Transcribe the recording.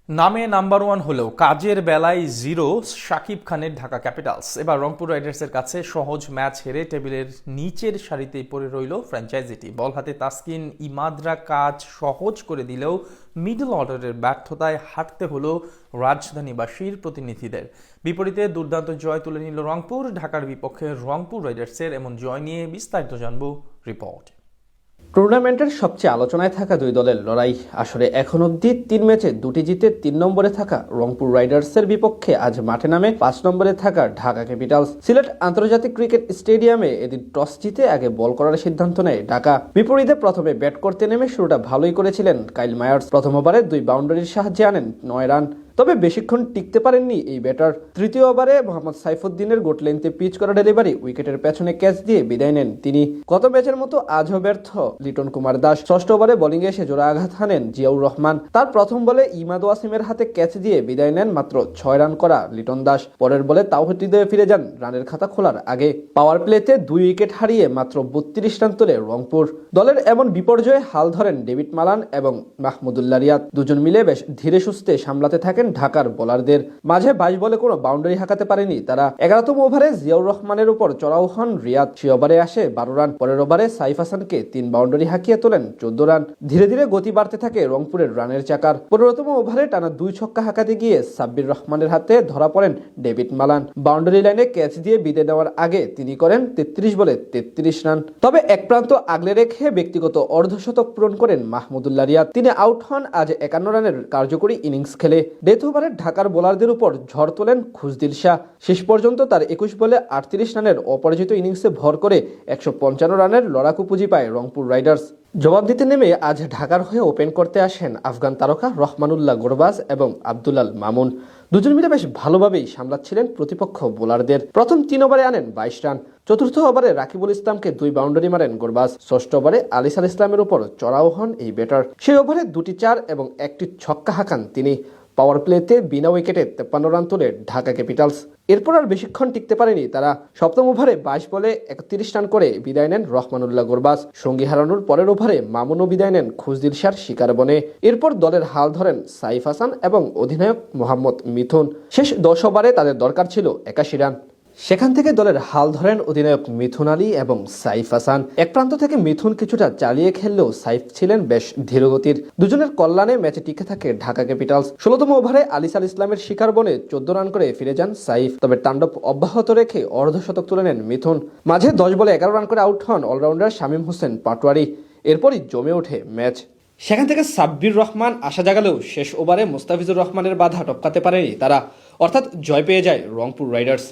নামে number one হলেও কাজের বেলায় জিরো শাকিব খানের ঢাকা ক্যাপিটালস। এবার রংপুর রাইডার্সের কাছে সহজ ম্যাচ হেরে টেবিলের নিচের সারিতেই পড়ে রইল ফ্র্যাঞ্চাইজিটি। বল হাতে তাসকিন ইমাদরা কাজ সহজ করে দিলেও মিডল অর্ডারের ব্যর্থতায় হারতে হলো রাজধানীবাসীর প্রতিনিধিদের। বিপরীতে দুর্দান্ত জয় তুলে নিল রংপুর। ঢাকার বিপক্ষে রংপুর রাইডার্সের এমন জয় নিয়ে বিস্তারিত জানব রিপোর্ট। টুর্নামেন্টের সবচেয়ে আলোচনায় থাকা দুই দলের লড়াই। আসলে এখন অবধি 3 ম্যাচে 2টি জিতে 3 নম্বরে থাকা রংপুর রাইডার্সের বিপক্ষে আজ মাঠে নামে 5 নম্বরে থাকা ঢাকা ক্যাপিটালস। সিলেট আন্তর্জাতিক ক্রিকেট স্টেডিয়ামে এদিন টস জিতে আগে বল করার সিদ্ধান্ত নেয় ঢাকা। বিপরীতে প্রথমে ব্যাট করতে নেমে শুরুটা ভালোই করেছিলেন কাইল মায়ার্স। প্রথম ওভারে 2 বাউন্ডারির সাহায্যে আনেন 9 রান, তবে বেশিক্ষণ টিকতে পারেননি এই ব্যাটার। তৃতীয় ওভারে মোহাম্মদ সাইফুদ্দিনের গোট লেন্থে পিচ করা ডেলিভারি উইকেটের পেছনে ক্যাচ দিয়ে বিদায় নেন তিনি। গত ম্যাচের মতো আজও ব্যর্থ লিটন কুমার দাস। ষষ্ঠ ওভারে বোলিংয়ে এসে জোড়া আঘাত হানেন জিয়াউর রহমান। তার প্রথম বলে ইমাদ ওয়াসিমের হাতে ক্যাচ দিয়ে বিদায় নেন মাত্র 6 রান করা লিটন দাস। পরের বলে তাওহিদ হৃদয়ে ফিরে যান রানের খাতা খোলার আগে। পাওয়ার প্লেতে 2 উইকেট হারিয়ে মাত্র 32 রান তোলে রংপুর। দলের এমন বিপর্যয়ে হাল ধরেন ডেভিড মালান এবং মাহমুদুল্লাহ রিয়াদ। দুজন মিলে বেশ ধীরে সুস্থে সামলাতে থাকেন ঢাকার বোলারদের। মাঝে 22 বলে কোনো বাউন্ডারি হাঁকাতে পারেনি তারা। 11তম ওভারে জিয়াউর রহমানের উপর চড়াও হন রিয়াদ। সে ওভারে আসে 12 রান। পরের ওভারে সাইফ হাসানকে 3 বাউন্ডারি হাঁকিয়ে তোলেন 14 রান। ধীরে ধীরে গতি বাড়তে থাকে রংপুরের রানের চাকার। 15তম ওভারে টানা 2 ছক্কা হাঁকাতে গিয়ে সাব্বির রহমানের হাতে ধরা পড়েন ডেভিড মালান। বাউন্ডারি লাইনে ক্যাচ দিয়ে বিদায় নেওয়ার আগে তিনি করেন 33 বলে 33 রান। তবে এক প্রান্ত আগলে রেখে ব্যক্তিগত অর্ধশতক পূরণ করেন মাহমুদুল্লাহ রিয়াদ। তিনি আউট হন আজ 51 রানের কার্যকরী ইনিংস খেলে। ডেথ ওভারে ঢাকার বোলারদের উপর ঝড় তোলেন খুশদিল শাহ। শেষ পর্যন্ত তার 21 বলে 38 রানের অপরাজিত ইনিংসে ভর করে 155 রানের লড়াকু পুঁজি পায় রংপুর রাইডার্স। জবাব দিতে নেমে আজ ঢাকার হয়ে ওপেন করতে আসেন আফগান তারকা রহমানুল্লাহ গুরবাজ এবং আব্দুলাল মামুন। দুজন মিলে বেশ ভালোভাবেই সামলাচ্ছিলেন প্রতিপক্ষ বোলারদের। প্রথম 3 ওভারে আনেন 22 রান। চতুর্থ ওভারে রাকিবুল ইসলামকে 2 বাউন্ডারি মারেন গুরবাজ। ষষ্ঠ ওভারে আলিসাল ইসলামের উপর চড়াও হন এই ব্যাটার। সেই ওভারে 2টি 4 এবং 1টি ছক্কা হাঁকান তিনি। পাওয়ার প্লেতে বিনা উইকেটে 53 রান তোলে ঢাকা ক্যাপিটালস। এরপর আর বেশিক্ষণ টিকতে পারেনি তারা। সপ্তম ওভারে 22 বলে 31 রান করে বিদায় নেন রহমানুল্লাহ গুরবাজ। সঙ্গী হারানোর পরের ওভারে মামুনও বিদায় নেন খুশদিল শাহর শিকার বনে। এরপর দলের হাল ধরেন সাইফ হাসান এবং অধিনায়ক মোহাম্মদ মিথুন। শেষ 10 ওভারে তাদের দরকার ছিল 81 রান। সেখান থেকে দলের হাল ধরেন অধিনায়ক মিথুন আলী এবং সাইফ হাসান। এক প্রান্ত থেকে মিথুন কিছুটা চালিয়ে খেললেও সাইফ ছিলেন বেশ ধীরগতির। দুজনের কল্যাণে ম্যাচে টিকে থাকে ঢাকা ক্যাপিটালস। 16তম ওভারে আলিসাল ইসলামের শিকার বনে 14 রান করে ফিরে যান সাইফ। তবে তাণ্ডব অব্যাহত রেখে অর্ধশতক তুলে নেন মিথুন। মাঝে 10 বলে 11 রান করে আউট হন অলরাউন্ডার শামীম হোসেন পাটোয়ারি। এরপরই জমে ওঠে ম্যাচ। সেখান থেকে সাব্বির রহমান আশা জাগালেও শেষ ওভারে মোস্তাফিজুর রহমানের বাধা টপকাতে পারেনি তারা। অর্থাৎ জয় পেয়ে যায় রংপুর রাইডার্স।